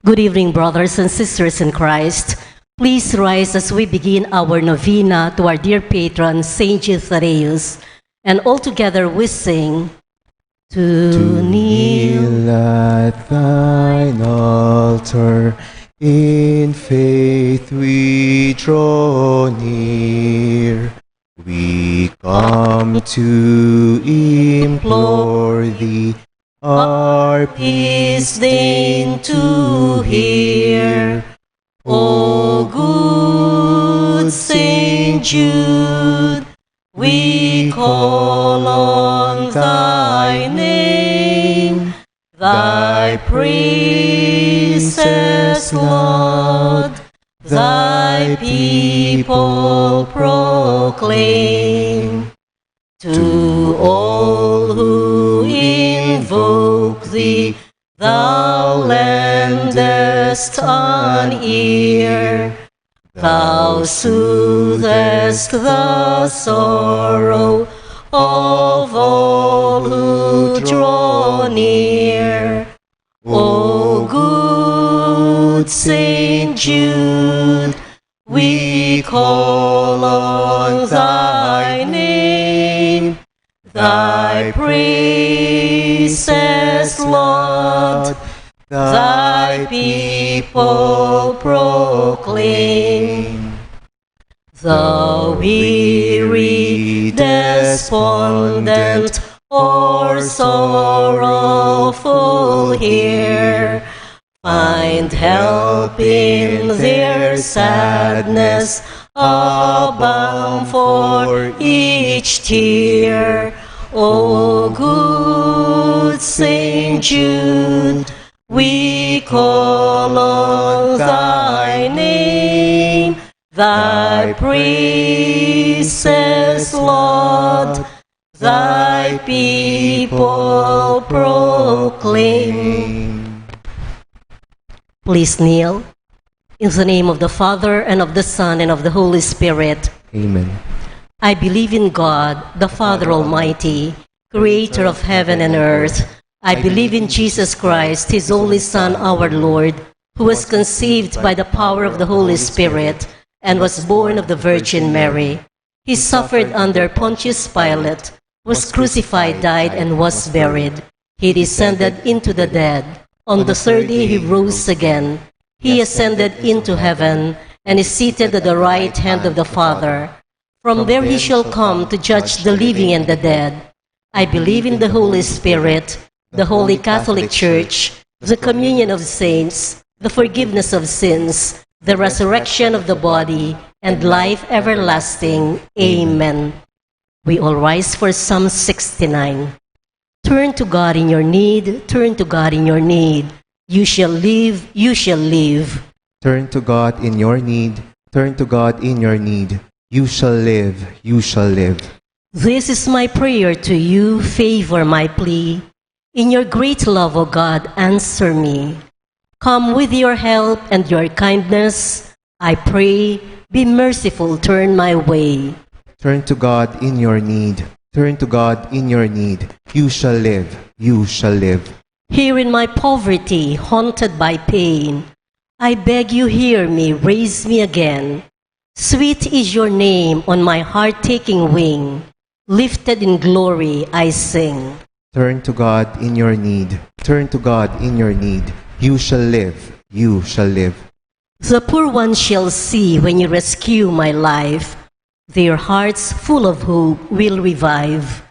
Good evening, brothers and sisters in Christ. Please rise as we begin our novena to our dear patron, Saint Jude Thaddeus. And all together we sing, To kneel at thine altar, in faith we draw near. We come to implore thee, our peace deign to hear. O good Saint Jude, we call on thy name, thy praises laud, thy people proclaim. To all who invoke thee, thou lendest an ear. Thou soothest the sorrow of all who draw near. O good Saint Jude, we call on thy name, thy praises laud, thy people proclaim. The weary, despondent, or sorrowful here find help in their sadness, a balm for each tear. O good Saint Jude, we call on thy name, thy praises laud, thy people proclaim. Please kneel. In the name of the Father, and of the Son, and of the Holy Spirit. Amen. I believe in God, the Father Almighty, creator of heaven and earth. I believe in Jesus Christ, his only Son, our Lord, who was conceived by the power of the Holy Spirit and was born of the Virgin Mary. He suffered under Pontius Pilate, was crucified, died, and was buried. He descended into the dead. On the third day he rose again. He ascended into heaven and is seated at the right hand of the Father. From there he shall come to judge the living and the dead. I believe in the Holy Spirit, the Holy Catholic Church, the communion of saints, the forgiveness of sins, the resurrection of the body, and life everlasting. Amen. We all rise for Psalm 69. Turn to God in your need, turn to God in your need. You shall live, you shall live. Turn to God in your need, turn to God in your need. You shall live, you shall live. This is my prayer to you, favor my plea. In your great love, O God, answer me. Come with your help and your kindness, I pray, be merciful, turn my way. Turn to God in your need. Turn to God in your need. You shall live, you shall live. Here in my poverty, haunted by pain, I beg you hear me, raise me again. Sweet is your name on my heart-taking wing. Lifted in glory, I sing. Turn to God in your need. Turn to God in your need. You shall live, you shall live. The poor ones shall see when you rescue my life. Their hearts full of hope will revive.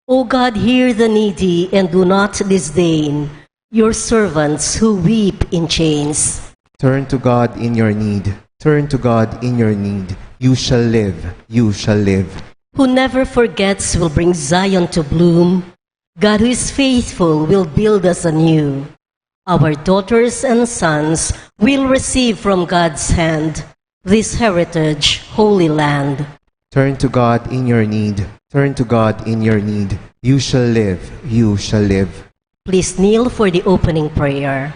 O God, hear the needy and do not disdain your servants who weep in chains. Turn to God in your need. Turn to God in your need. You shall live, you shall live. Who never forgets will bring Zion to bloom. God who is faithful will build us anew. Our daughters and sons will receive from God's hand this heritage, holy land. Turn to God in your need. Turn to God in your need. You shall live, you shall live. Please kneel for the opening prayer.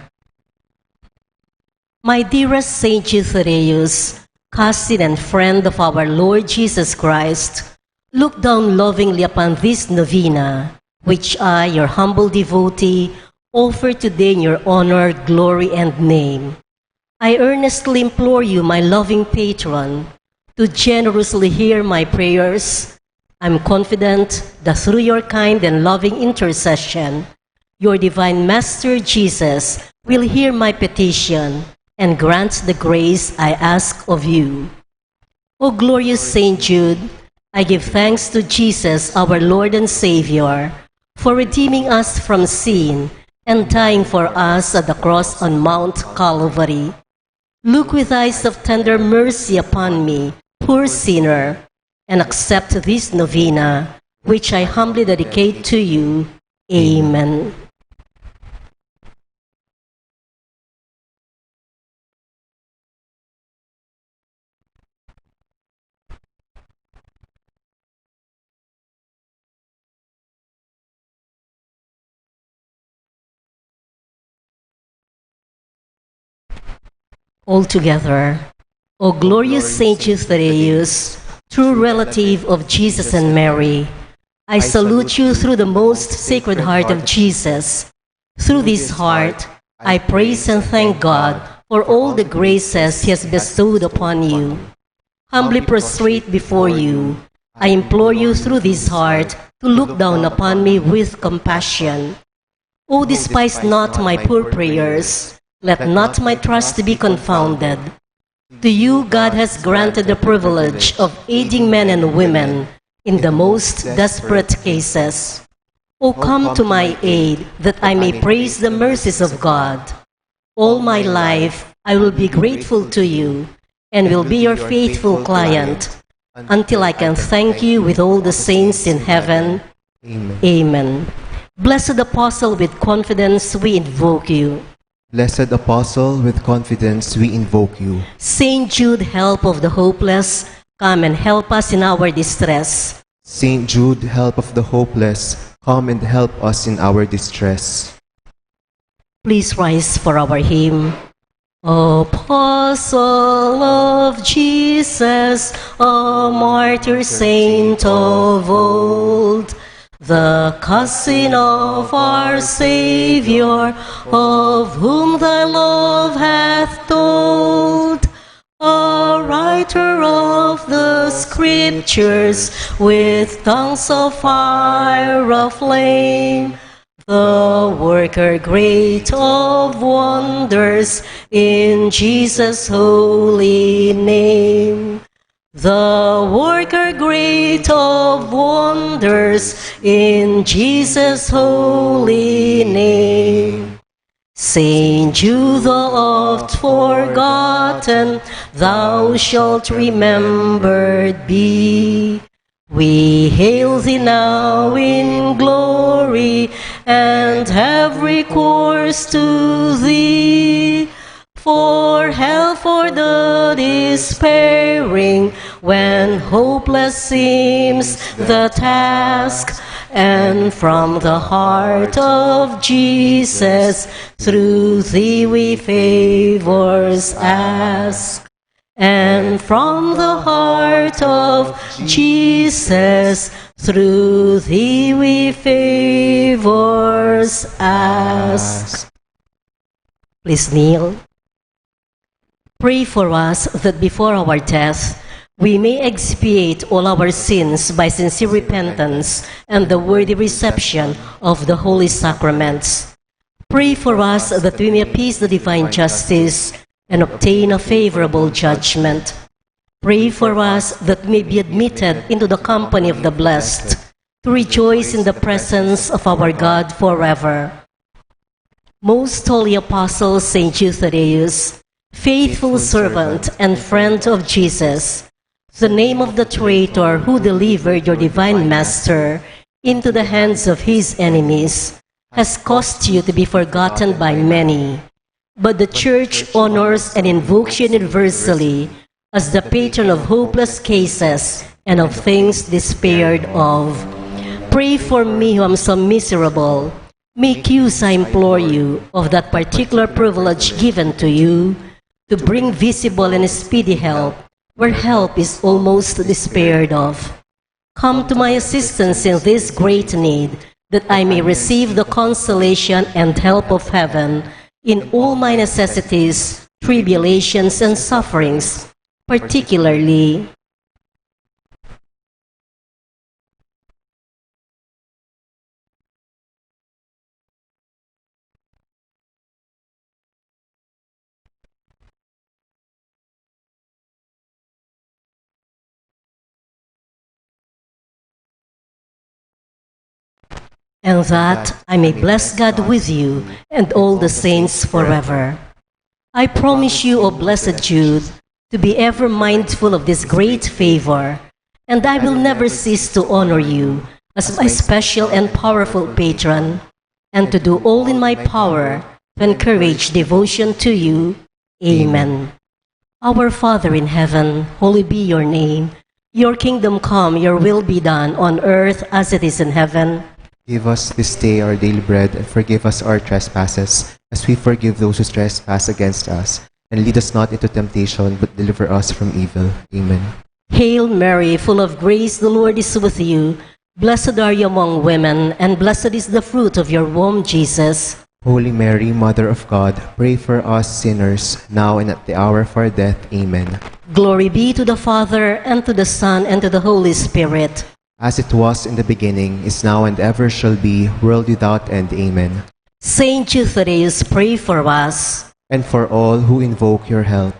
My dearest Saint Jude Thaddeus, cousin and friend of our Lord Jesus Christ, look down lovingly upon this novena, which I, your humble devotee, offer today in your honor, glory, and name. I earnestly implore you, my loving patron, to generously hear my prayers. I'm confident that through your kind and loving intercession, your divine Master Jesus will hear my petition and grant the grace I ask of you. O glorious Saint Jude, I give thanks to Jesus, our Lord and Savior, for redeeming us from sin and dying for us at the cross on Mount Calvary. Look with eyes of tender mercy upon me, poor sinner, and accept this novena, which I humbly dedicate to you. Amen. All together, O glorious Saint Jude Thaddeus, true relative of Jesus and Mary, I salute you through the most sacred heart of Jesus. Through this heart, I praise and thank God for all the graces He has bestowed upon you. Humbly prostrate before you, I implore you through this heart to look down upon me with compassion. O despise not my poor prayers, let not my trust be confounded. To you God has granted the privilege of aiding men and women in the most desperate cases. O come to my aid, that I may praise the mercies of God. All my life I will be grateful to you, and will be your faithful client, until I can thank you with all the saints in heaven. Amen. Amen. Blessed Apostle, with confidence we invoke you. Blessed Apostle, with confidence we invoke you. Saint Jude, help of the hopeless, come and help us in our distress. Saint Jude, help of the hopeless, come and help us in our distress. Please rise for our hymn. Apostle of Jesus, a martyr saint of old, the cousin of our Savior, of whom thy love hath told, a writer of the Scriptures, with tongues of fire aflame, the worker great of wonders in Jesus' holy name. The worker great of wonders in Jesus' holy name. Saint Jude, the oft forgotten, thou shalt remembered be. We hail thee now in glory, and have recourse to thee. For help for the despairing, when hopeless seems the task, and from the heart of Jesus, through thee we favors ask. And from the heart of Jesus, through thee we favors ask. Please kneel. Pray for us that before our death, we may expiate all our sins by sincere repentance and the worthy reception of the holy sacraments. Pray for us that we may appease the divine justice and obtain a favorable judgment. Pray for us that we may be admitted into the company of the blessed, to rejoice in the presence of our God forever. Most holy Apostle Saint Jude Thaddeus, faithful servant and friend of Jesus, the name of the traitor who delivered your divine Master into the hands of his enemies has caused you to be forgotten by many. But the Church honors and invokes you universally as the patron of hopeless cases and of things despaired of. Pray for me who am so miserable. Make use, I implore you, of that particular privilege given to you to bring visible and speedy help where help is almost despaired of. Come to my assistance in this great need, that I may receive the consolation and help of heaven in all my necessities, tribulations, and sufferings, particularly and that I may bless God with you and all the saints forever. I promise you, O blessed Jude, to be ever mindful of this great favor, and I will never cease to honor you as my special and powerful patron, and to do all in my power to encourage devotion to you. Amen. Our Father in heaven, hallowed be your name. Your kingdom come, your will be done on earth as it is in heaven. Give us this day our daily bread, and forgive us our trespasses, as we forgive those who trespass against us. And lead us not into temptation, but deliver us from evil. Amen. Hail Mary, full of grace, the Lord is with you. Blessed are you among women, and blessed is the fruit of your womb, Jesus. Holy Mary, Mother of God, pray for us sinners, now and at the hour of our death. Amen. Glory be to the Father, and to the Son, and to the Holy Spirit. As it was in the beginning, is now, and ever shall be, world without end. Amen. Saint Jude Thaddeus, pray for us. And for all who invoke your help.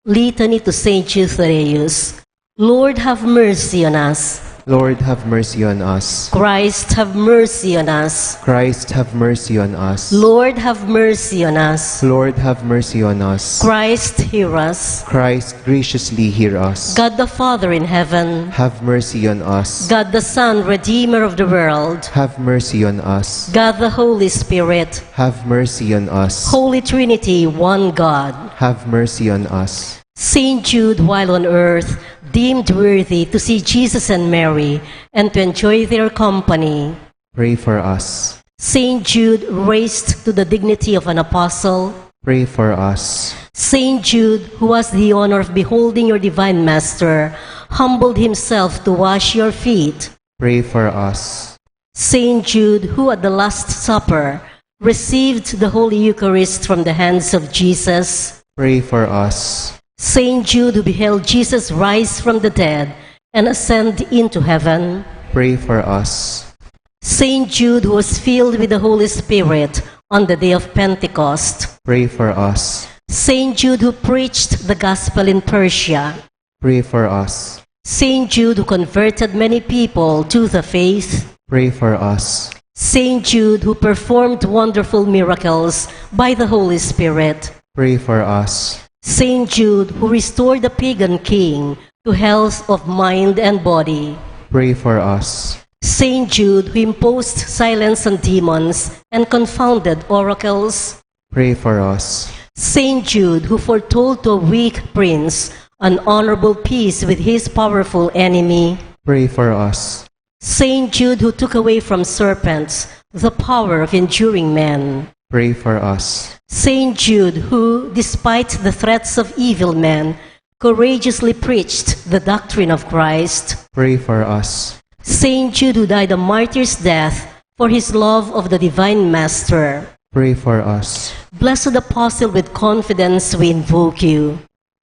Litany to Saint Jude Thaddeus. Lord, have mercy on us. Lord, have mercy on us. Christ, have mercy on us. Christ, have mercy on us. Lord, have mercy on us. Lord, have mercy on us. Christ, hear us. Christ, graciously hear us. God the Father in heaven, Have mercy on us. God the Son, Redeemer of the world, Have mercy on us. God the Holy Spirit, Have mercy on us. Holy Trinity, one God. Have mercy on us. Saint Jude, while on earth, deemed worthy to see Jesus and Mary and to enjoy their company. Pray for us. Saint Jude, raised to the dignity of an apostle. Pray for us. Saint Jude, who has the honor of beholding your divine Master, humbled himself to wash your feet. Pray for us. Saint Jude, who at the Last Supper received the Holy Eucharist from the hands of Jesus. Pray for us. Saint Jude, who beheld Jesus rise from the dead and ascend into heaven. Pray for us. Saint Jude, who was filled with the Holy Spirit on the day of Pentecost. Pray for us. Saint Jude, who preached the gospel in Persia. Pray for us. Saint Jude, who converted many people to the faith. Pray for us. Saint Jude, who performed wonderful miracles by the Holy Spirit. Pray for us. Saint Jude, who restored the pagan king to health of mind and body. Pray for us. Saint Jude, who imposed silence on demons and confounded oracles. Pray for us. Saint Jude, who foretold to a weak prince an honorable peace with his powerful enemy. Pray for us. Saint Jude, who took away from serpents the power of enduring men. Pray for us. Saint Jude, who, despite the threats of evil men, courageously preached the doctrine of Christ. Pray for us. Saint Jude, who died a martyr's death for his love of the divine Master. Pray for us. Blessed Apostle, with confidence we invoke you.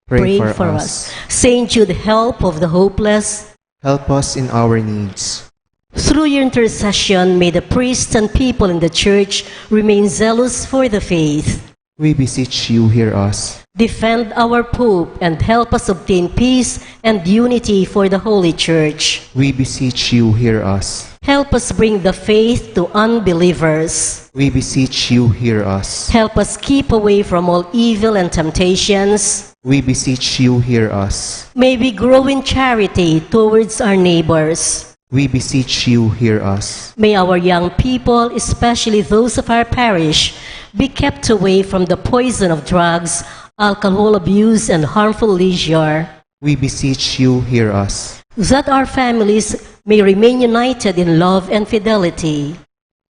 Pray for us. Saint Jude, help of the hopeless, Help us in our needs. through your intercession, may the priests and people in the Church remain zealous for the faith. We beseech you, hear us. Defend our Pope and help us obtain peace and unity for the Holy Church. We beseech you, hear us. Help us bring the faith to unbelievers. We beseech you, hear us. Help us keep away from all evil and temptations. We beseech you, hear us. May we grow in charity towards our neighbors. We beseech you, hear us. May our young people, especially those of our parish, be kept away from the poison of drugs, alcohol abuse, and harmful leisure. We beseech you, hear us. That our families may remain united in love and fidelity.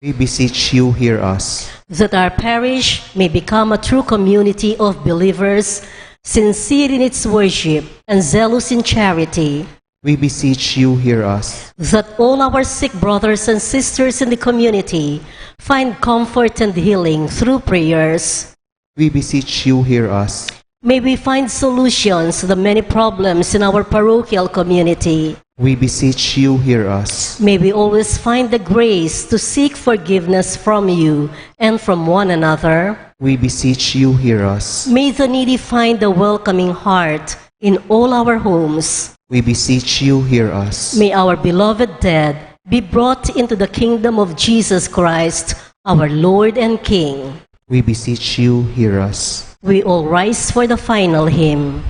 We beseech you, hear us. That our parish may become a true community of believers, sincere in its worship and zealous in charity. We beseech you, hear us. That all our sick brothers and sisters in the community find comfort and healing through prayers. We beseech you, hear us. May we find solutions to the many problems in our parochial community. We beseech you, hear us. May we always find the grace to seek forgiveness from you and from one another. We beseech you, hear us. May the needy find a welcoming heart in all our homes. We beseech you, hear us. May our beloved dead be brought into the kingdom of Jesus Christ, our Lord and King. We beseech you, hear us. We all rise for the final hymn.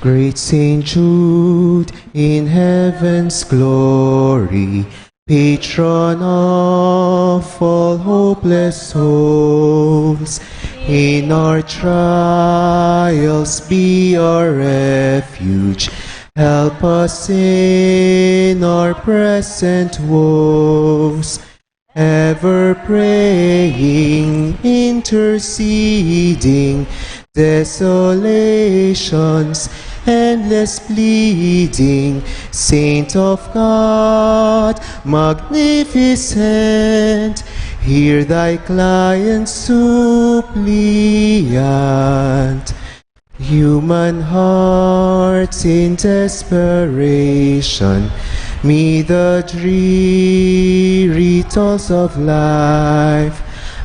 Great Saint Jude, in heaven's glory, patron of all hopeless souls, in our trials be our refuge. Help us in our present woes, ever praying, interceding, desolations, endless pleading. Saint of God, magnificent, hear thy client suppliant. Human hearts in desperation meet the dreary toils of life.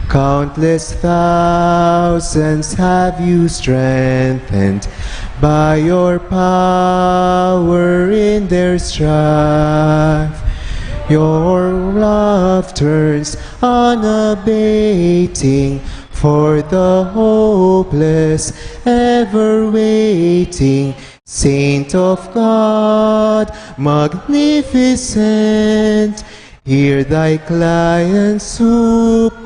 Countless thousands have you strengthened by your power in their strife. Your love turns unabating for the hopeless, ever waiting. Saint of God, magnificent, hear thy client suppliant.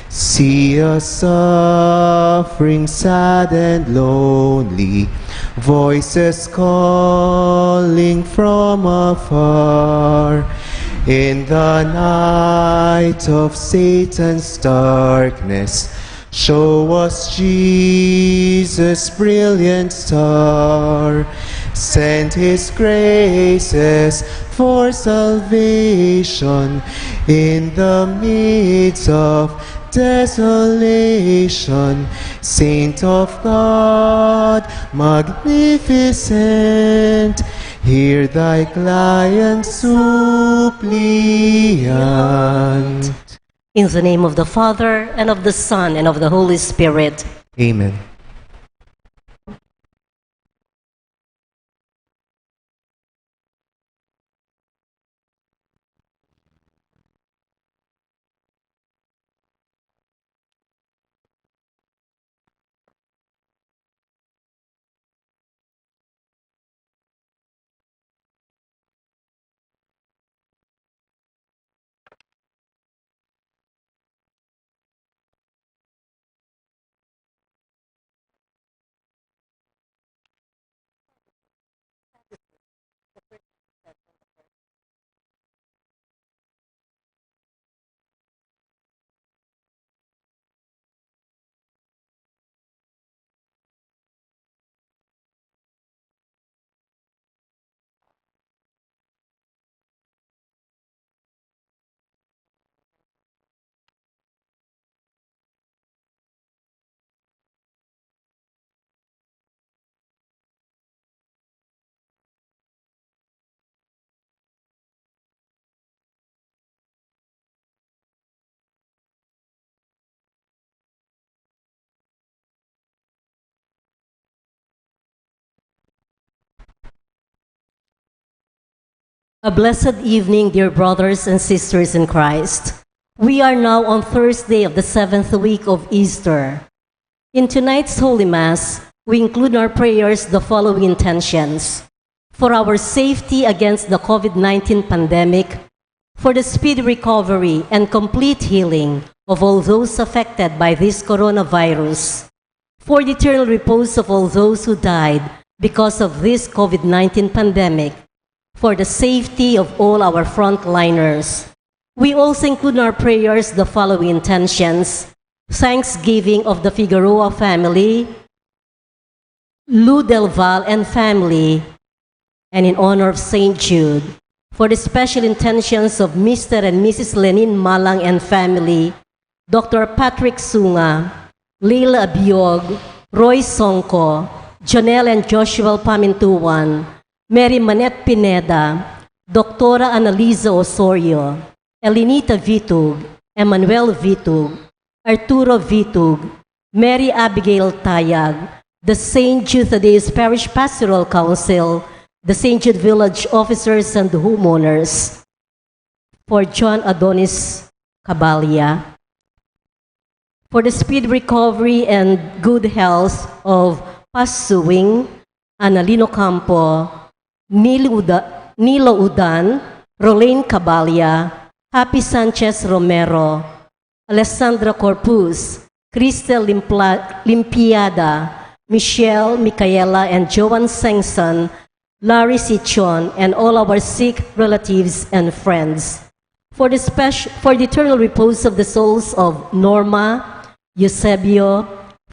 See us suffering, sad and lonely, voices calling from afar. In the night of Satan's darkness, show us Jesus' brilliant star. Send his graces for salvation in the midst of desolation. Saint of God, magnificent, hear thy client suppliant. In the name of the Father, and of the Son, and of the Holy Spirit. Amen. A blessed evening, dear brothers and sisters in Christ. We are now on Thursday of the 7th week of Easter. In tonight's Holy Mass, we include in our prayers the following intentions: for our safety against the COVID-19 pandemic, for the speedy recovery and complete healing of all those affected by this coronavirus, for the eternal repose of all those who died because of this COVID-19 pandemic, for the safety of all our frontliners. We also include in our prayers the following intentions: thanksgiving of the Figueroa family, Lou Del Val and family, and in honor of Saint Jude, for the special intentions of Mr. and Mrs. Lenin Malang and family, Dr. Patrick Sunga, Leila Abiog, Roy Songko, Jonel and Joshua Pamintuan, Mary Manette Pineda, Dr. Annalisa Osorio, Elinita Vitug, Emmanuel Vitug, Arturo Vitug, Mary Abigail Tayag, the St. Jude Thaddeus Parish Pastoral Council, the St. Jude Village officers and homeowners, for John Adonis Cabalia, for the speed recovery and good health of Pasuwing, Analino Campo, Nilo Udan, Rolene Cabalia, Happy Sanchez Romero, Alessandra Corpus, Cristel Limpiada, Michelle, Micaela, and Joan Sengson, Larry Sichon, and all our sick relatives and friends. For the eternal repose of the souls of Norma, Eusebio,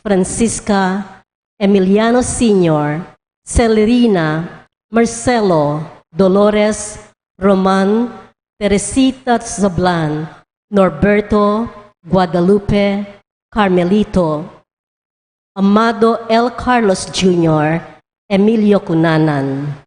Francisca, Emiliano Sr., Celerina, Marcelo, Dolores, Roman, Teresita Zablan, Norberto, Guadalupe, Carmelito, Amado L. Carlos Jr., Emilio Cunanan.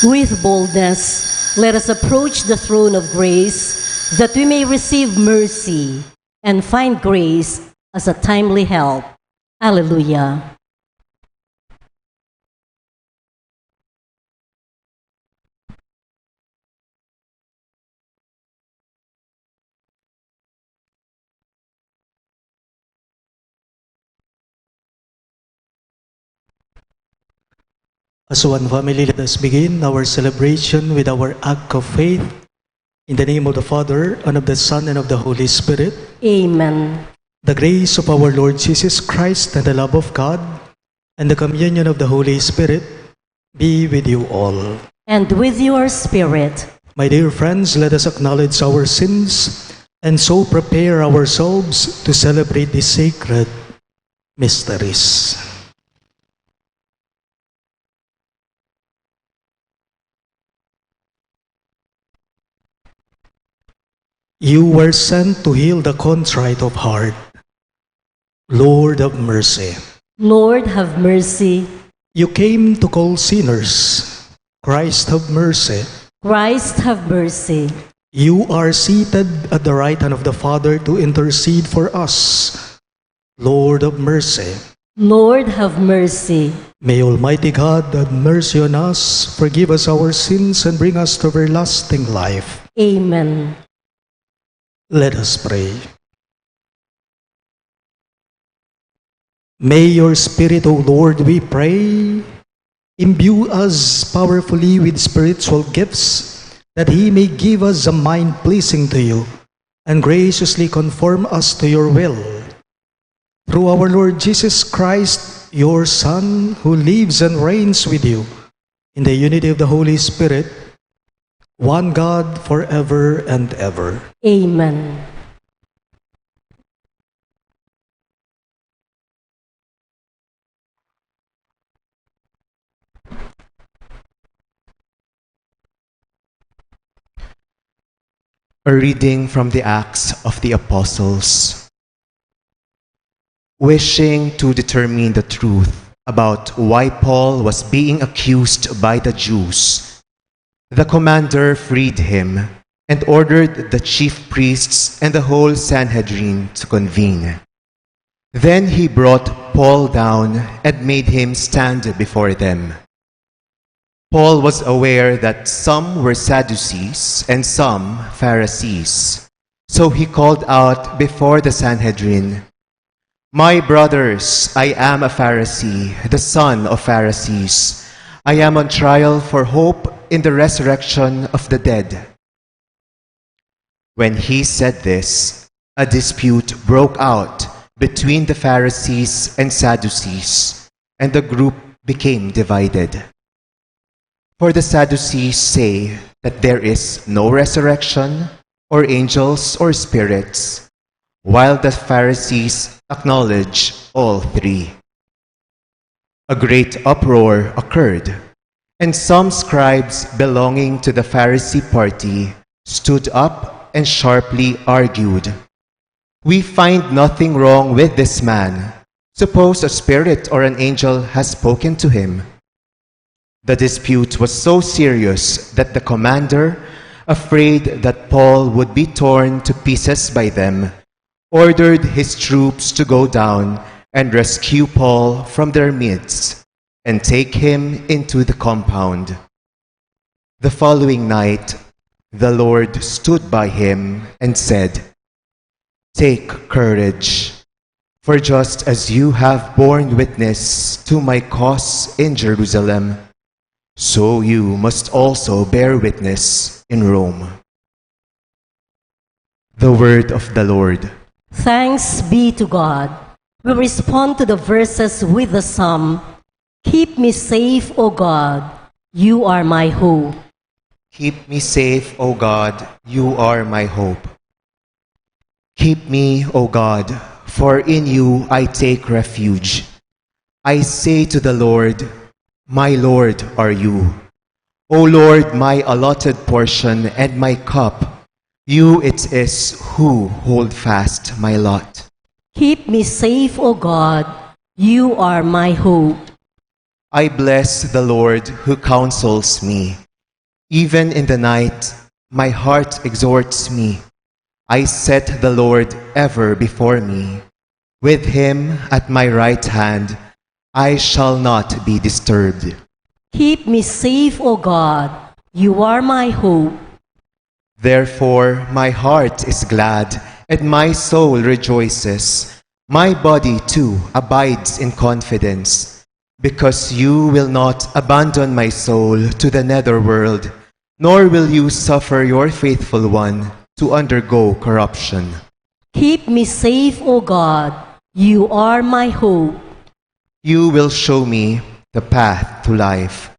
With boldness, let us approach the throne of grace, that we may receive mercy and find grace as a timely help. Alleluia. As one family, let us begin our celebration with our act of faith. In the name of the Father, and of the Son, and of the Holy Spirit. Amen. The grace of our Lord Jesus Christ, and the love of God, and the communion of the Holy Spirit be with you all. And with your spirit. My dear friends, let us acknowledge our sins, and so prepare ourselves to celebrate the sacred mysteries. You were sent to heal the contrite of heart. Lord have mercy. Lord have mercy. You came to call sinners. Christ have mercy. Christ have mercy. You are seated at the right hand of the Father to intercede for us. Lord have mercy. Lord, have mercy. May Almighty God have mercy on us, forgive us our sins, and bring us to everlasting life. Amen. Let us pray. May your Spirit, O Lord, we pray, imbue us powerfully with spiritual gifts, that He may give us a mind pleasing to you, and graciously conform us to your will. Through our Lord Jesus Christ, your Son, who lives and reigns with you, in the unity of the Holy Spirit, one God forever and ever. Amen. A reading from the Acts of the Apostles. Wishing to determine the truth about why Paul was being accused by the Jews, the commander freed him and ordered the chief priests and the whole Sanhedrin to convene. Then he brought Paul down and made him stand before them. Paul was aware that some were Sadducees and some Pharisees. So he called out before the Sanhedrin, "My brothers, I am a Pharisee, the son of Pharisees. I am on trial for hope in the resurrection of the dead." When he said this, a dispute broke out between the Pharisees and Sadducees, and the group became divided. For the Sadducees say that there is no resurrection, or angels, or spirits, while the Pharisees acknowledge all three. A great uproar occurred, and some scribes belonging to the Pharisee party stood up and sharply argued, "We find nothing wrong with this man. Suppose a spirit or an angel has spoken to him." The dispute was so serious that the commander, afraid that Paul would be torn to pieces by them, ordered his troops to go down and rescue Paul from their midst and take him into the compound. The following night, the Lord stood by him and said, "Take courage, for just as you have borne witness to my cause in Jerusalem, so you must also bear witness in Rome." The word of the Lord. Thanks be to God. We respond to the verses with the psalm, "Keep me safe, O God, you are my hope." Keep me safe, O God, you are my hope. Keep me, O God, for in you I take refuge. I say to the Lord, "My Lord are you." O Lord, my allotted portion and my cup, you it is who hold fast my lot. Keep me safe, O God, you are my hope. I bless the Lord who counsels me. Even in the night, my heart exhorts me. I set the Lord ever before me. With him at my right hand, I shall not be disturbed. Keep me safe, O God, you are my hope. Therefore my heart is glad, and my soul rejoices. My body too abides in confidence, because you will not abandon my soul to the netherworld, nor will you suffer your faithful one to undergo corruption. Keep me safe, O God, you are my hope. You will show me the path to life,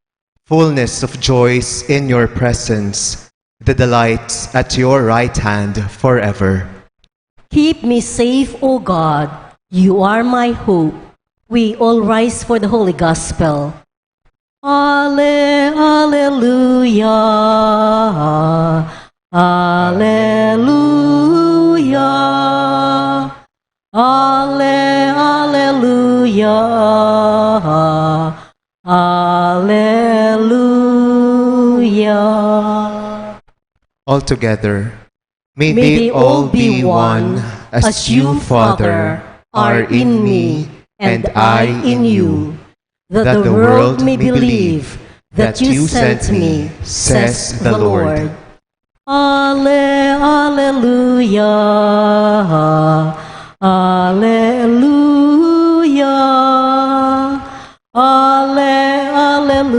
fullness of joys in your presence, the delights at your right hand forever. Keep me safe, O God, you are my hope. We all rise for the Holy Gospel. Alleluia, alleluia, alleluia, alleluia. All together, may they all be one, as you, Father, are in me, and I in you, that the world may believe that you sent me, says the Lord. Alleluia, alleluia, alleluia,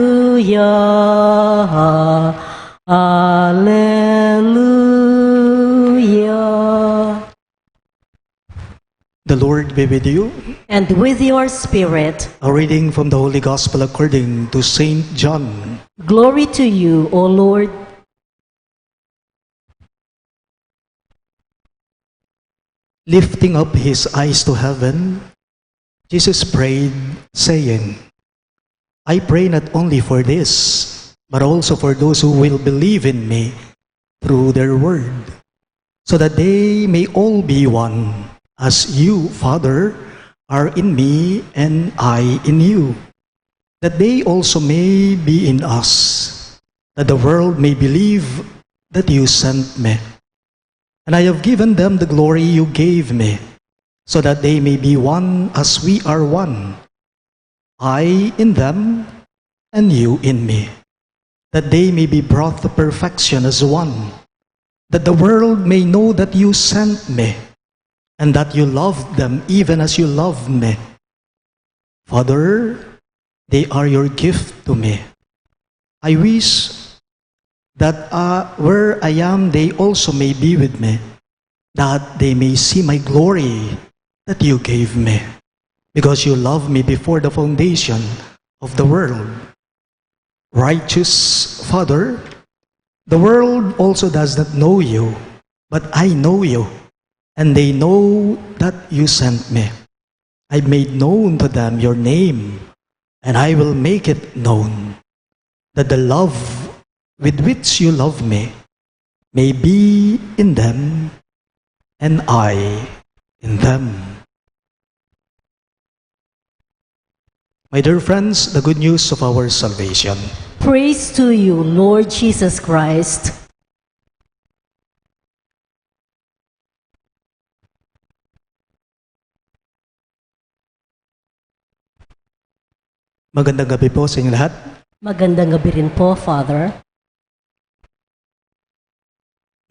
alleluia. The Lord be with you. And with your spirit, A reading from the Holy Gospel according to Saint John. glory to you, O Lord. Lifting up his eyes to heaven, Jesus prayed, saying, I pray not only for this, but also for those who will believe in me through their word, so that they may all be one, as you, Father, are in me and I in you, that they also may be in us, that the world may believe that you sent me. And I have given them the glory you gave me, so that they may be one as we are one, I in them and you in me, that they may be brought to perfection as one, that the world may know that you sent me, and that you loved them even as you loved me. Father, they are your gift to me. I wish that where I am, they also may be with me, that they may see my glory that you gave me, because you loved me before the foundation of the world. Righteous Father, the world also does not know you, but I know you, and they know that you sent me. I made known to them your name, and I will make it known, that the love with which you love me may be in them, and I in them. My dear friends, the good news of our salvation. Praise to you, Lord Jesus Christ. Magandang gabi po sa inyong lahat. Magandang gabi rin po, Father.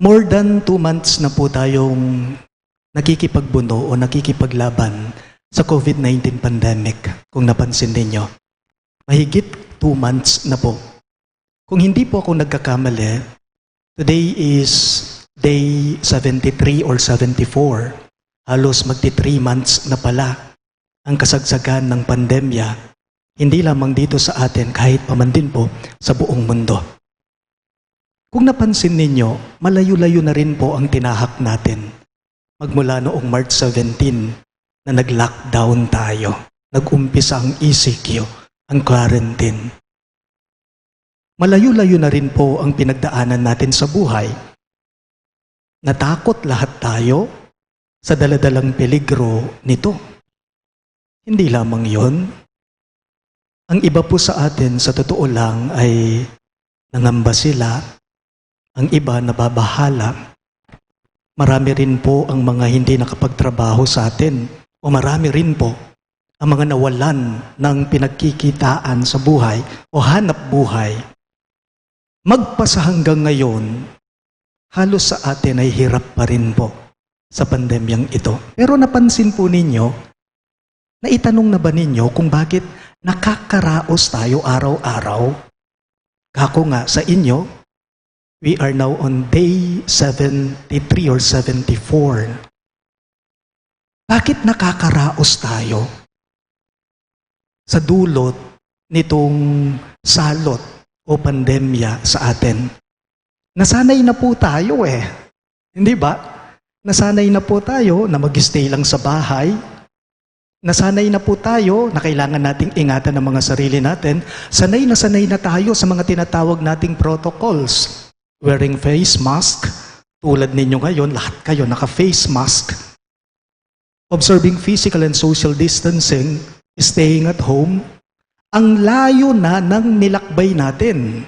More than 2 months na po tayong nakikipagbuno o nakikipaglaban sa COVID-19 pandemic, kung napansin ninyo. Mahigit 2 months na po. Kung hindi po ako nagkakamali, today is day 73 or 74. Halos magti 3 months na pala ang kasagsagan ng pandemya, hindi lamang dito sa atin, kahit paman din po sa buong mundo. Kung napansin ninyo, malayo-layo na rin po ang tinahak natin. Magmula noong March 17 na nag-lockdown tayo, nag-umpisa ang ECQ, ang quarantine. Malayo-layo na rin po ang pinagdaanan natin sa buhay. Natakot lahat tayo sa daladalang peligro nito. Hindi lamang yon. Ang iba po sa atin, sa totoo lang, ay nangamba sila. Ang iba nababahala. Marami rin po ang mga hindi nakapagtrabaho sa atin. O marami rin po ang mga nawalan ng pinagkikitaan sa buhay o hanap buhay. Magpasa hanggang ngayon, halos sa atin ay hirap pa rin po sa pandemyang ito. Pero napansin po ninyo, naitanong na ba ninyo kung bakit nakakaraos tayo araw-araw? Kako nga sa inyo, we are now on day 73 or 74. Bakit nakakaraos tayo? Sa dulot nitong salot o pandemya sa atin. Nasanay na po tayo Hindi ba? Nasanay na po tayo na mag-stay lang sa bahay. Nasanay na po tayo na kailangan nating ingatan ang mga sarili natin. Sanay na tayo sa mga tinatawag nating protocols. Wearing face mask. Tulad ninyo ngayon, lahat kayo naka-face mask. Observing physical and social distancing, staying at home. Ang layo na ng nilakbay natin.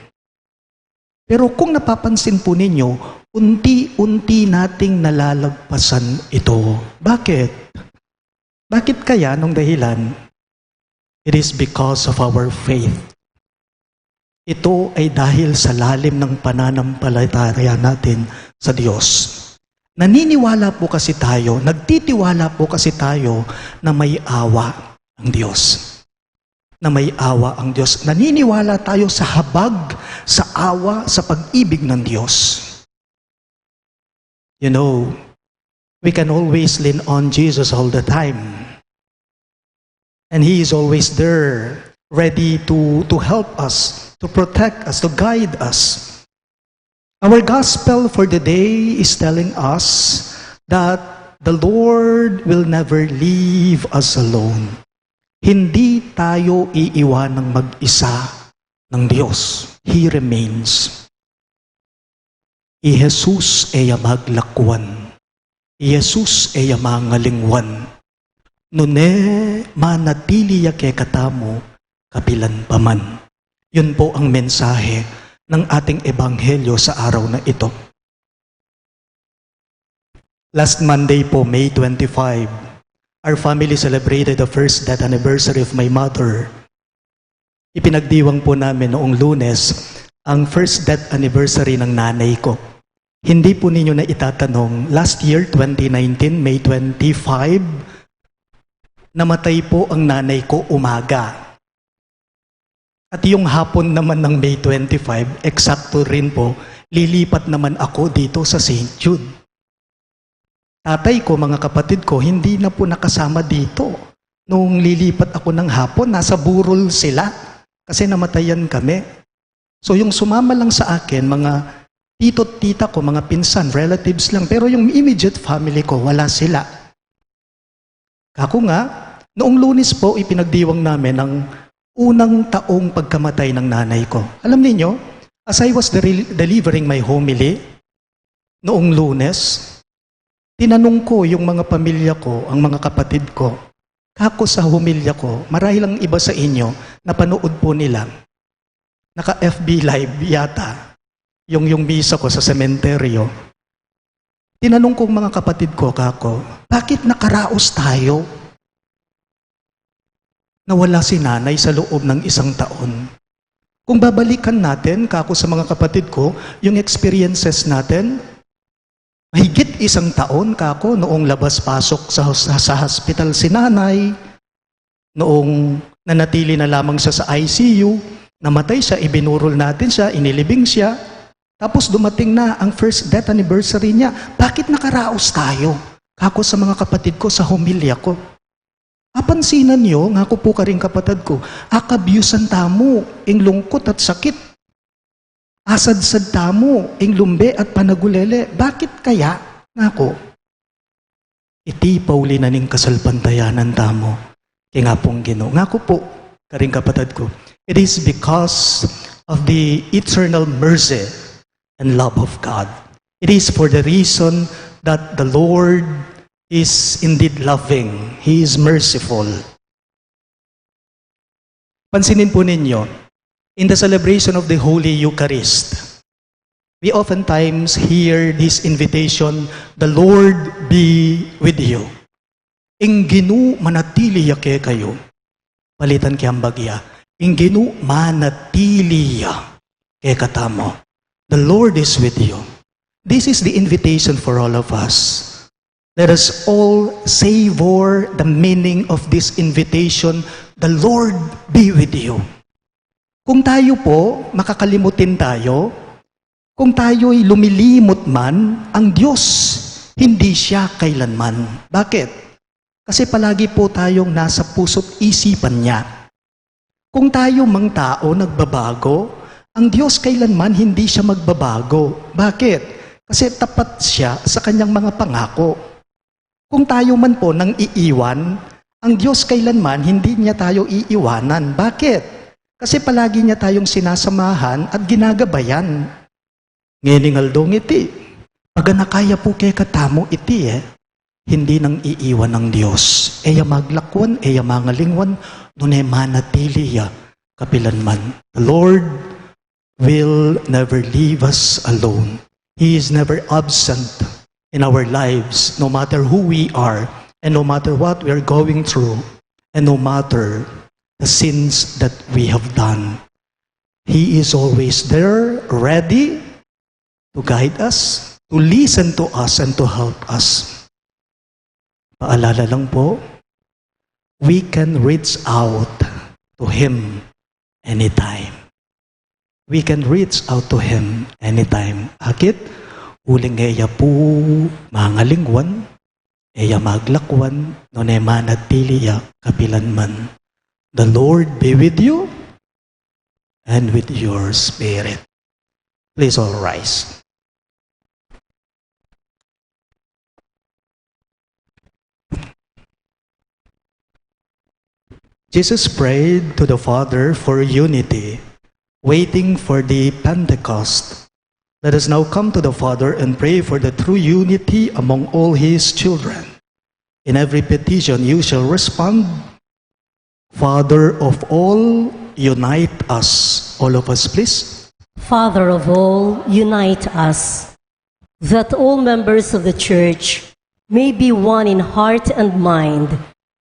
Pero kung napapansin po ninyo, unti-unti nating nalalagpasan ito. Bakit? Bakit kaya nung dahilan? It is because of our faith. Ito ay dahil sa lalim ng pananampalataya natin sa Diyos. Naniniwala po kasi tayo, nagtitiwala po kasi tayo na may awa ang Diyos. Na may awa ang Diyos. Naniniwala tayo sa habag, sa awa, sa pag-ibig ng Diyos. You know, we can always lean on Jesus all the time. And He is always there, ready to help us, to protect us, to guide us. Our gospel for the day is telling us that the Lord will never leave us alone. Hindi tayo iiwan ng mag-isa ng Diyos. He remains. I Jesus ay maglakwan. I Jesus ay mangalingwan. Nune manatili ke katamo kapilan paman. Yun po ang mensahe ng ating ebanghelyo sa araw na ito. Last Monday po, May 25, our family celebrated the first death anniversary of my mother. Ipinagdiwang po namin noong Lunes ang first death anniversary ng nanay ko. Hindi po ninyo na itatanong, last year, 2019, May 25, namatay po ang nanay ko umaga. At yung hapon naman ng May 25, eksakto rin po, lilipat naman ako dito sa St. Jude. Tatay ko, mga kapatid ko, hindi na po nakasama dito. Nung lilipat ako ng hapon, nasa burol sila kasi namatayan kami. So yung sumama lang sa akin, mga tito at tita ko, mga pinsan, relatives lang. Pero yung immediate family ko, wala sila. Kako nga, noong Lunes po, ipinagdiwang namin ang unang taong pagkamatay ng nanay ko. Alam niyo, as I was delivering my homily noong Lunes, tinanong ko yung mga pamilya ko, ang mga kapatid ko, kako sa homilya ko, marahil ang iba sa inyo, napanood po nila, naka-FB live yata, yung misa ko sa sementeryo. Tinanong ko mga kapatid ko, kako, bakit nakaraos tayo? Nawala si nanay sa loob ng 1 taon. Kung babalikan natin, kako sa mga kapatid ko, yung experiences natin, mahigit 1 taon, kako, noong labas-pasok sa hospital si nanay, noong nanatili na lamang siya sa ICU, namatay siya, ibinurol natin siya, inilibing siya, tapos dumating na ang first death anniversary niya. Bakit nakaraos tayo? Kako sa mga kapatid ko, sa homilya ko. Apansinan niyo, nga ko po ka rin kapatid ko, akabyusan tamo, ing lungkot at sakit. Asad-sad tamo, ing lumbe at panagulele. Bakit kaya, nga ko? Iti pauli na ning kasalpantayanan tamo. Kaya nga pong Ginoo. Nga ko po, ka rin kapatid ko, it is because of the eternal mercy and love of God. It is for the reason that the Lord is indeed loving. He is merciful. Pansinin po ninyo, in the celebration of the Holy Eucharist, we oftentimes hear this invitation, the Lord be with you. Ing Ginoo manatili yake kayo. Palitan kayang bagya. Ing Ginoo manatili kay katamo. The Lord is with you. This is the invitation for all of us. Let us all savor the meaning of this invitation, the Lord be with you. Kung tayo po, makakalimutin tayo, kung tayo'y lumilimot man, ang Diyos, hindi siya kailanman. Bakit? Kasi palagi po tayong nasa puso't isipan niya. Kung tayo mang tao nagbabago, ang Diyos kailanman hindi siya magbabago. Bakit? Kasi tapat siya sa kanyang mga pangako. Kung tayo man po nang iiwan, ang Diyos kailanman hindi niya tayo iiwanan. Bakit? Kasi palagi niya tayong sinasamahan at ginagabayan. Ngeningal iti. Pag nakaya po kay katamo iti hindi nang iiwan ng Diyos. Eya maglakwan, eya mangalingwan, nune manatiliya kapilanman. The Lord will never leave us alone. He is never absent in our lives, no matter who we are and no matter what we are going through, and no matter the sins that we have done, He is always there, ready to guide us, to listen to us, and to help us. Paalala lang po, we can reach out to Him anytime. We can reach out to Him anytime. Akit, uling eya po mangalingwan, eya maglakwan, no ne manatili ya kapilanman. The Lord be with you and with your spirit. Please all rise. Jesus prayed to the Father for unity, waiting for the Pentecost. Let us now come to the Father and pray for the true unity among all His children. In every petition you shall respond, Father of all, unite us. All of us, please. Father of all, unite us, that all members of the Church may be one in heart and mind,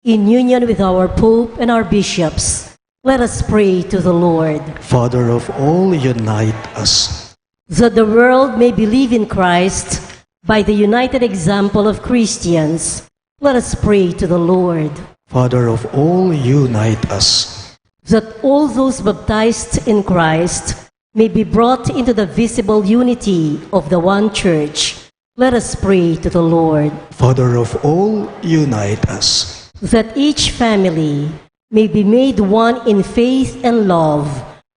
in union with our Pope and our bishops. Let us pray to the Lord. Father of all, unite us. That the world may believe in Christ by the united example of Christians. Let us pray to the Lord. Father of all, unite us. That all those baptized in Christ may be brought into the visible unity of the one Church. Let us pray to the Lord. Father of all, unite us. That each family may be made one in faith and love.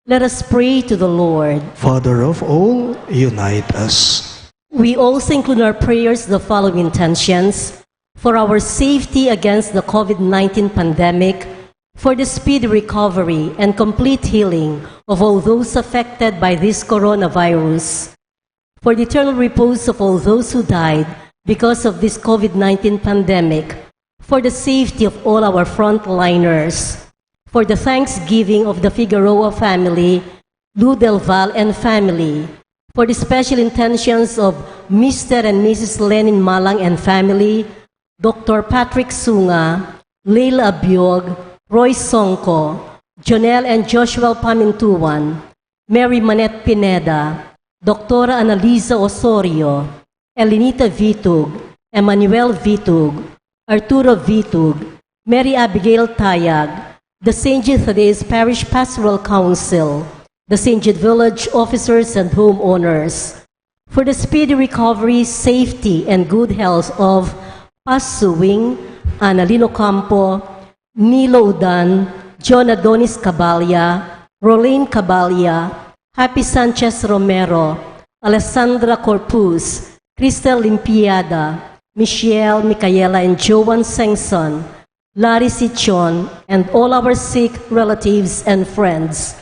Let us pray to the Lord. Father of all, unite us. We also include in our prayers the following intentions: for our safety against the COVID-19 pandemic, for the speedy recovery and complete healing of all those affected by this coronavirus, for the eternal repose of all those who died because of this COVID-19 pandemic, for the safety of all our frontliners, for the thanksgiving of the Figueroa family, Lou Del Val and family, for the special intentions of Mr. and Mrs. Lenin Malang and family, Dr. Patrick Sunga, Leila Abiog, Roy Songko, Jonel and Joshua Pamintuan, Mary Manette Pineda, Dr. Annalisa Osorio, Elinita Vitug, Emmanuel Vitug, Arturo Vitug, Mary Abigail Tayag, the St. Jude Thaddeus Parish Pastoral Council, the St. Jude Village officers and homeowners, for the speedy recovery, safety, and good health of Pasuwing, Analino Campo, Nilo Udan, John Adonis Cabalya, Rolene Cabalya, Happy Sanchez Romero, Alessandra Corpus, Cristel Limpiada, Michelle, Micaela, and Joan Sengson, Larry Sichon, and all our sick relatives and friends,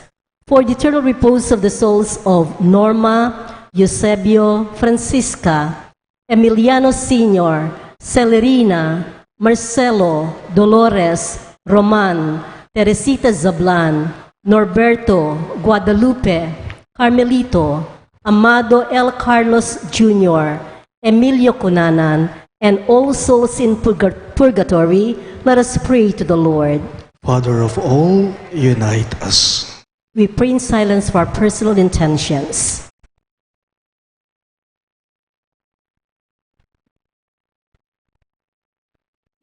for the eternal repose of the souls of Norma, Eusebio, Francisca, Emiliano Sr., Celerina, Marcelo, Dolores, Roman, Teresita Zablan, Norberto, Guadalupe, Carmelito, Amado L. Carlos Jr., Emilio Cunanan, and all souls in purgatory. Let us pray to the Lord. Father of all, unite us. We pray in silence for our personal intentions.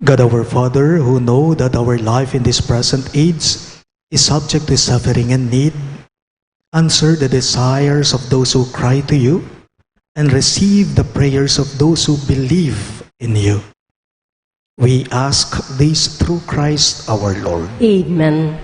God our Father, who know that our life in this present age is subject to suffering and need, answer the desires of those who cry to you, and receive the prayers of those who believe in you. We ask this through Christ our Lord. Amen.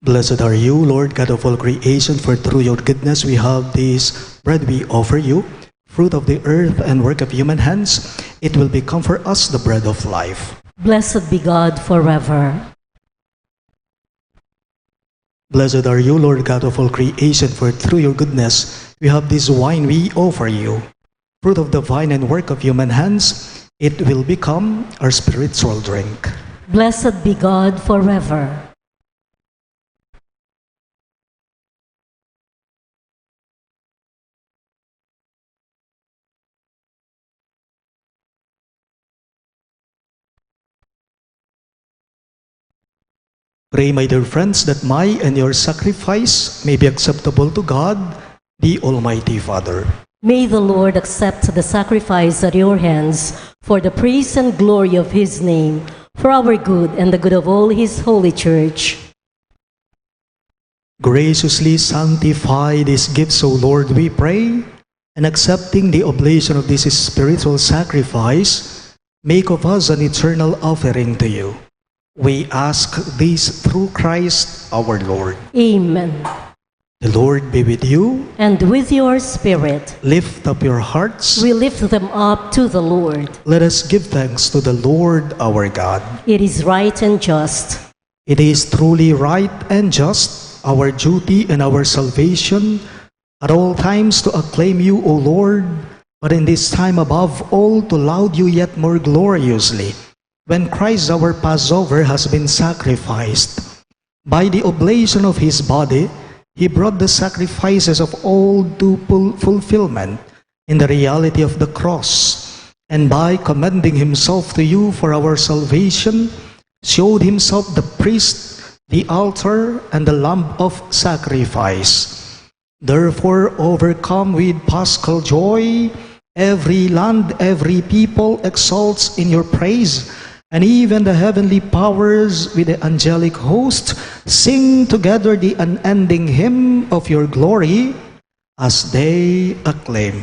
Blessed are you, Lord God of all creation, for through your goodness we have this bread we offer you, fruit of the earth and work of human hands. It will become for us the bread of life. Blessed be God forever. Blessed are you, Lord God of all creation, for through your goodness we have this wine we offer you, fruit of the vine and work of human hands. It will become our spiritual drink. Blessed be God forever. Pray, my dear friends, that my and your sacrifice may be acceptable to God, the Almighty Father. May the Lord accept the sacrifice at your hands for the praise and glory of his name, for our good and the good of all his holy church. Graciously sanctify these gifts, O Lord, we pray, and accepting the oblation of this spiritual sacrifice, make of us an eternal offering to you. We ask this through Christ our Lord. Amen. The Lord be with you. And with your spirit, Lift up your hearts. we lift them up to the Lord. Let us give thanks to the Lord our God. It is right and just. It is truly right and just, our duty and our salvation, at all times to acclaim you, O Lord, but in this time above all to laud you yet more gloriously, when Christ our Passover has been sacrificed. By the oblation of his body, he brought the sacrifices of all to fulfillment in the reality of the cross, and by commending himself to you for our salvation, showed himself the priest, the altar, and the lamb of sacrifice. Therefore, overcome with paschal joy, every land, every people exalts in your praise, and even the heavenly powers with the angelic host sing together the unending hymn of your glory as they acclaim.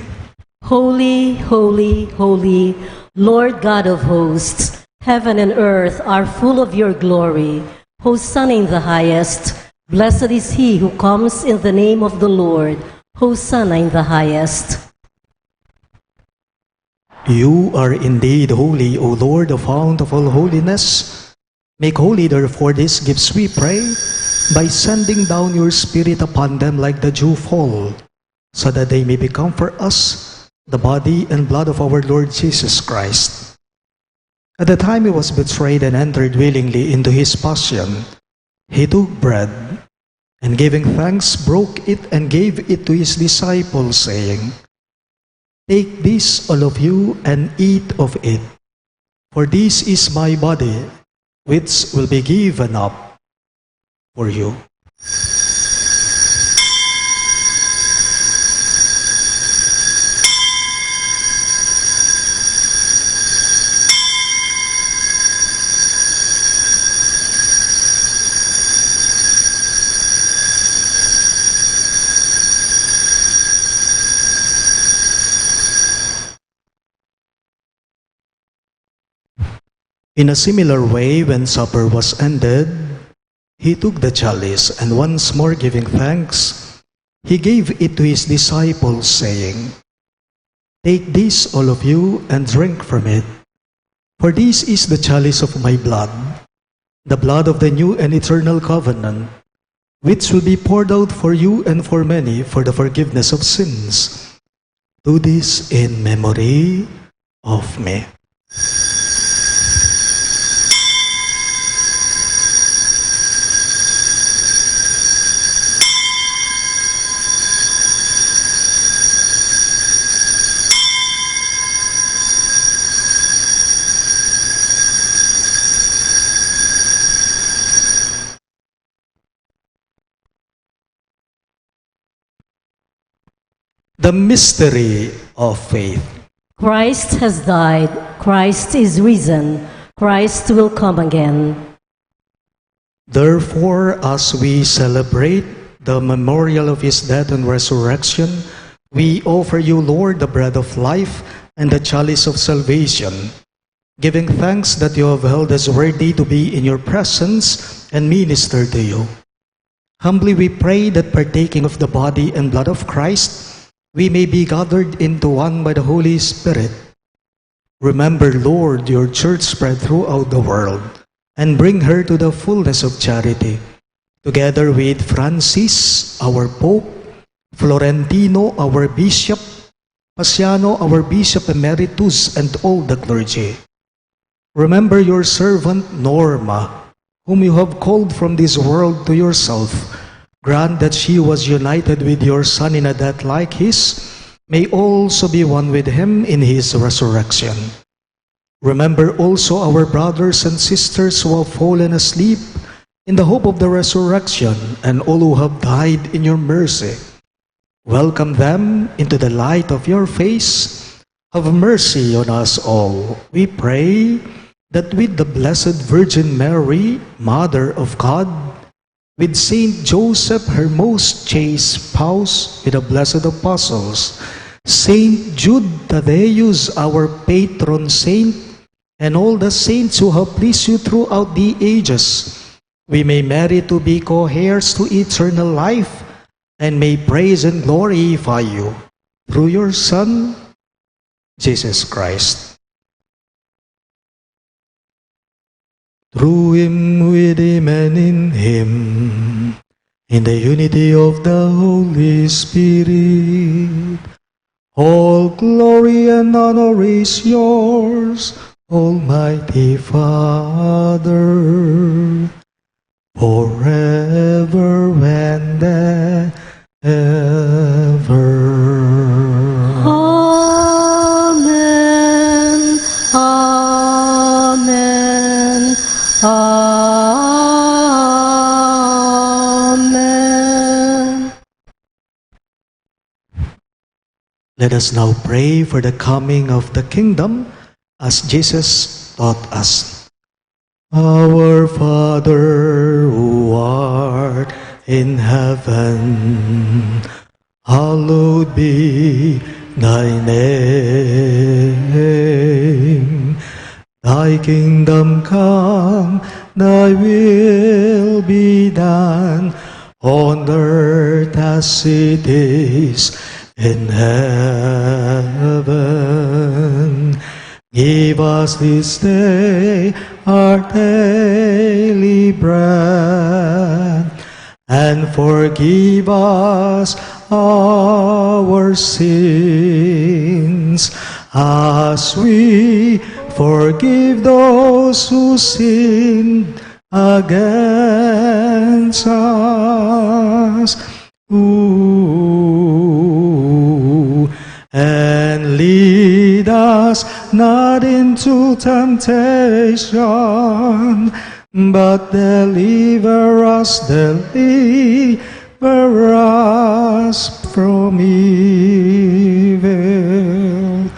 Holy, holy, holy, Lord God of hosts, heaven and earth are full of your glory. Hosanna in the highest. Blessed is he who comes in the name of the Lord. Hosanna in the highest. You are indeed holy, O Lord, the fount of all holiness. Make holy, therefore, these gifts, we pray, by sending down your Spirit upon them like the dew fall, so that they may become for us the body and blood of our Lord Jesus Christ. At the time he was betrayed and entered willingly into his passion, he took bread, and giving thanks, broke it and gave it to his disciples, saying, Take this, all of you, and eat of it, for this is my body, which will be given up for you. In a similar way, when supper was ended, he took the chalice, and once more giving thanks, he gave it to his disciples, saying, Take this, all of you, and drink from it, for this is the chalice of my blood, the blood of the new and eternal covenant, which will be poured out for you and for many for the forgiveness of sins. Do this in memory of me. The mystery of faith. Christ has died. Christ is risen. Christ will come again. Therefore, as we celebrate the memorial of his death and resurrection, we offer you, Lord, the bread of life and the chalice of salvation, giving thanks that you have held us worthy to be in your presence and minister to you. Humbly we pray that partaking of the body and blood of Christ, we may be gathered into one by the Holy Spirit. Remember, Lord, your church spread throughout the world, and bring her to the fullness of charity, together with Francis, our Pope, Florentino, our Bishop, Pasiano, our Bishop Emeritus, and all the clergy. Remember your servant Norma, whom you have called from this world to yourself. Grant that she was united with your Son in a death like his, may also be one with him in his resurrection. Remember also our brothers and sisters who have fallen asleep in the hope of the resurrection, and all who have died in your mercy. Welcome them into the light of your face. Have mercy on us all. We pray that with the Blessed Virgin Mary, Mother of God, with Saint Joseph, her most chaste spouse, with the blessed apostles, Saint Jude Thaddeus, our patron saint, and all the saints who have pleased you throughout the ages, we may merit to be co-heirs to eternal life, and may praise and glorify you through your Son, Jesus Christ. Through him, with him, and in him, in the unity of the Holy Spirit, all glory and honor is yours, Almighty Father, forever and ever. Amen. Amen. Amen. Let us now pray for the coming of the kingdom as Jesus taught us. Our Father who art in heaven, hallowed be thy name. Thy kingdom come, thy will be done, on earth as it is in heaven. Give us this day our daily bread, and forgive us our sins, as we forgive those who sin against us. And lead us not into temptation, but deliver us from evil.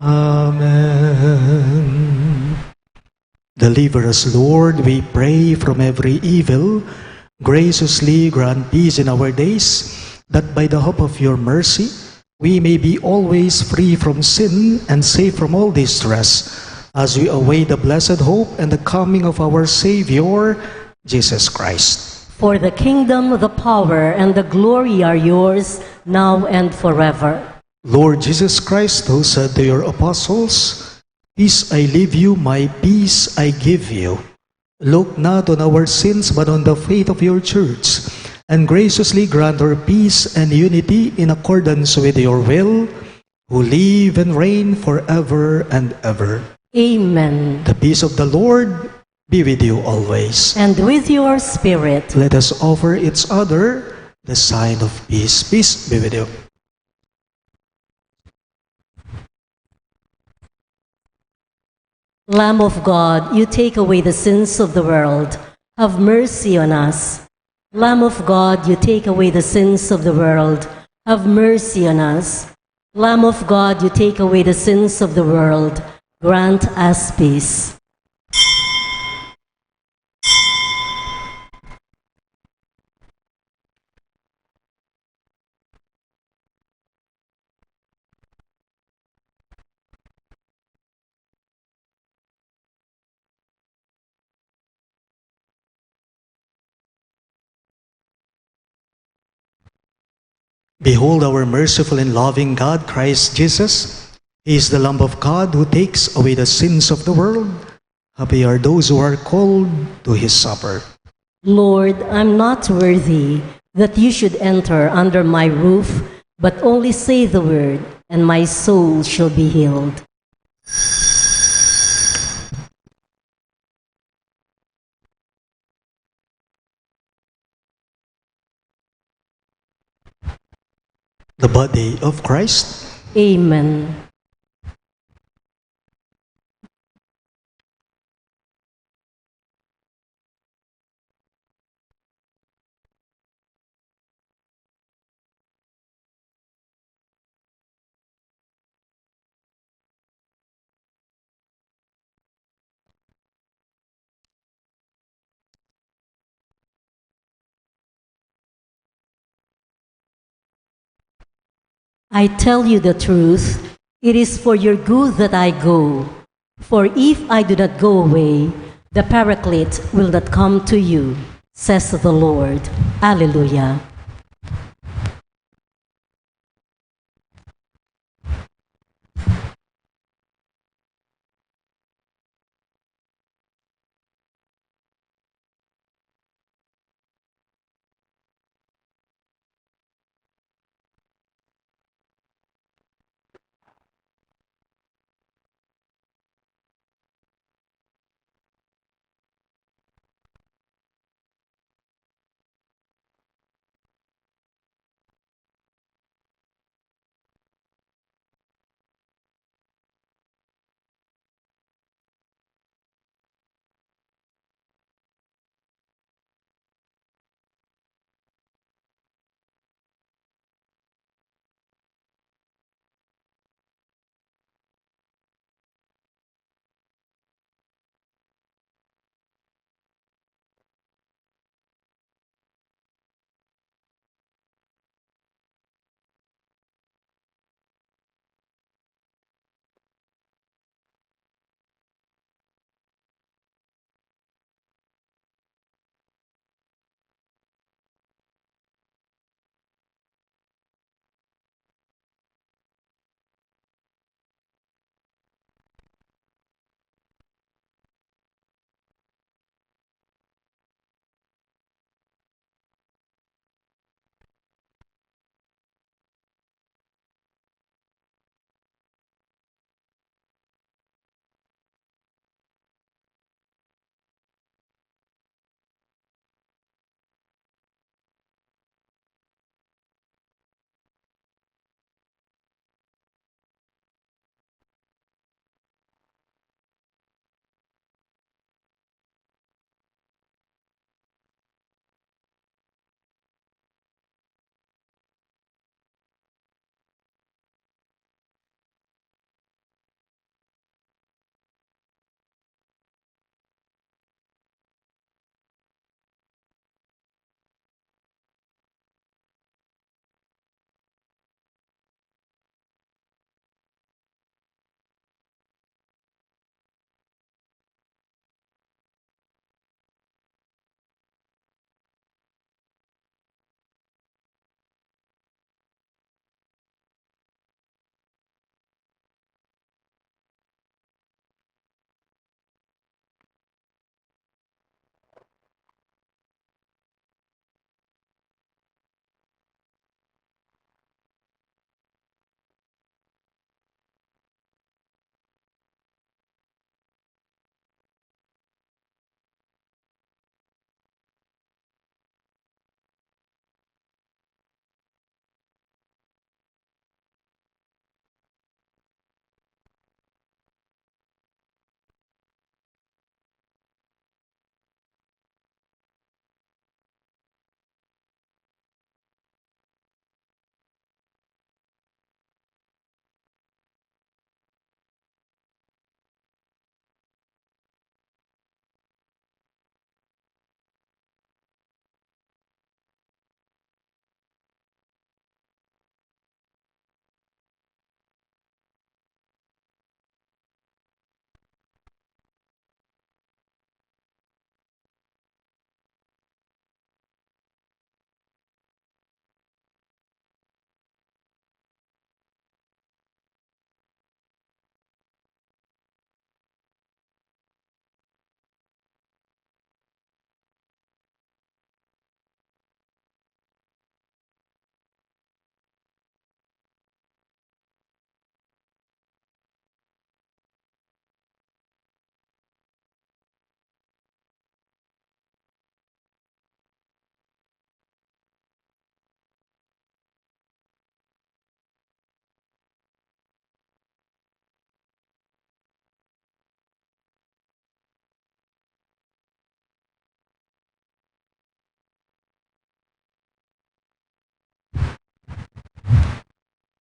Amen. Deliver us, Lord, we pray, from every evil. Graciously grant peace in our days, that by the hope of your mercy, we may be always free from sin and safe from all distress, as we await the blessed hope and the coming of our Savior, Jesus Christ. For the kingdom, the power, and the glory are yours, now and forever. Lord Jesus Christ, who said to your apostles, "Peace I leave you, my peace I give you," look not on our sins, but on the faith of your church, and graciously grant her peace and unity in accordance with your will, who live and reign forever and ever. Amen. The peace of the Lord be with you always. And with your spirit. Let us offer each other the sign of peace. Peace be with you. Lamb of God, you take away the sins of the world. Have mercy on us. Lamb of God, you take away the sins of the world. Have mercy on us. Lamb of God, you take away the sins of the world. Grant us peace. Behold our merciful and loving God, Christ Jesus. He is the Lamb of God who takes away the sins of the world. Happy are those who are called to his supper. Lord, I'm not worthy that you should enter under my roof, but only say the word, and my soul shall be healed. The body of Christ. Amen. I tell you the truth, it is for your good that I go. For if I do not go away, the Paraclete will not come to you, says the Lord. Alleluia.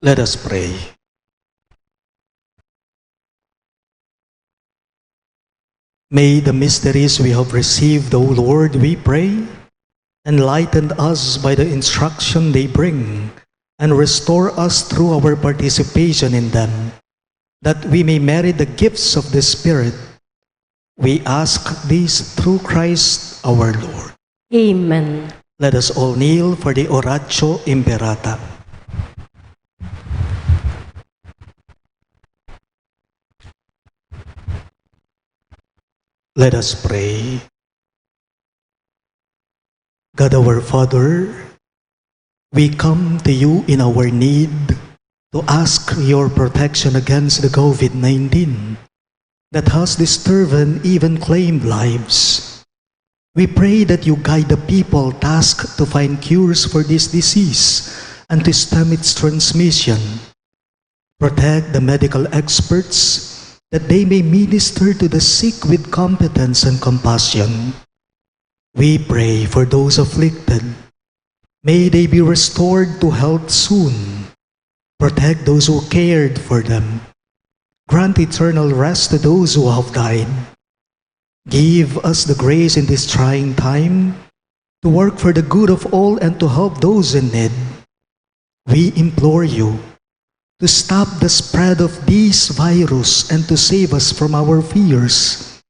Let us pray. May the mysteries we have received, O Lord, we pray, enlighten us by the instruction they bring, and restore us through our participation in them, that we may merit the gifts of the Spirit. We ask this through Christ our Lord. Amen. Let us all kneel for the Oratio Imperata. Let us pray. God our Father, we come to you in our need to ask your protection against the COVID-19 that has disturbed and even claimed lives. We pray that you guide the people tasked to find cures for this disease and to stem its transmission. Protect the medical experts that they may minister to the sick with competence and compassion. We pray for those afflicted. May they be restored to health soon. Protect those who cared for them. Grant eternal rest to those who have died. Give us the grace in this trying time to work for the good of all and to help those in need. We implore you to stop the spread of this virus and to save us from our fears.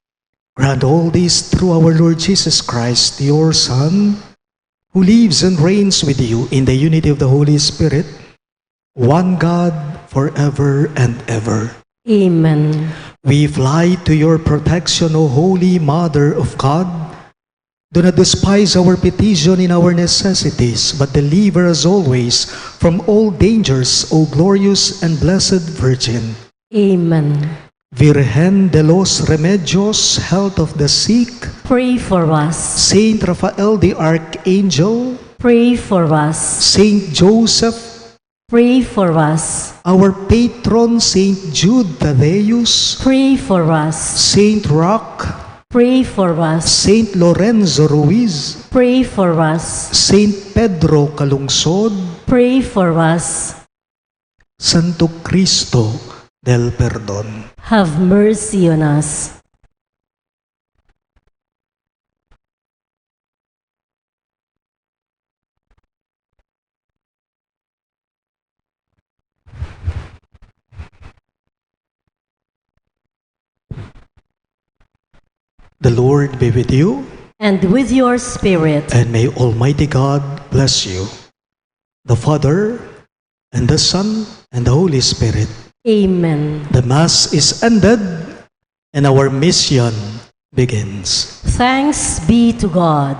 Grant all this through our Lord Jesus Christ, your Son, who lives and reigns with you in the unity of the Holy Spirit, one God, forever and ever. Amen. We fly to your protection, O Holy Mother of God. Do not despise our petition in our necessities, but deliver us always from all dangers, O glorious and blessed Virgin. Amen. Virgen de los Remedios, health of the sick, Pray for us. Saint Raphael the Archangel, Pray for us. Saint Joseph, Pray for us. our patron Saint Jude Thaddeus, Pray for us. Saint Roch, Pray for us. Saint Lorenzo Ruiz, Pray for us. Saint Pedro Calungsod, Pray for us. Santo Cristo del Perdon. Have mercy on us. The Lord be with you, And with your spirit. and may Almighty God bless you, the Father, and the Son, and the Holy Spirit. Amen. The Mass is ended, and our mission begins. Thanks be to God.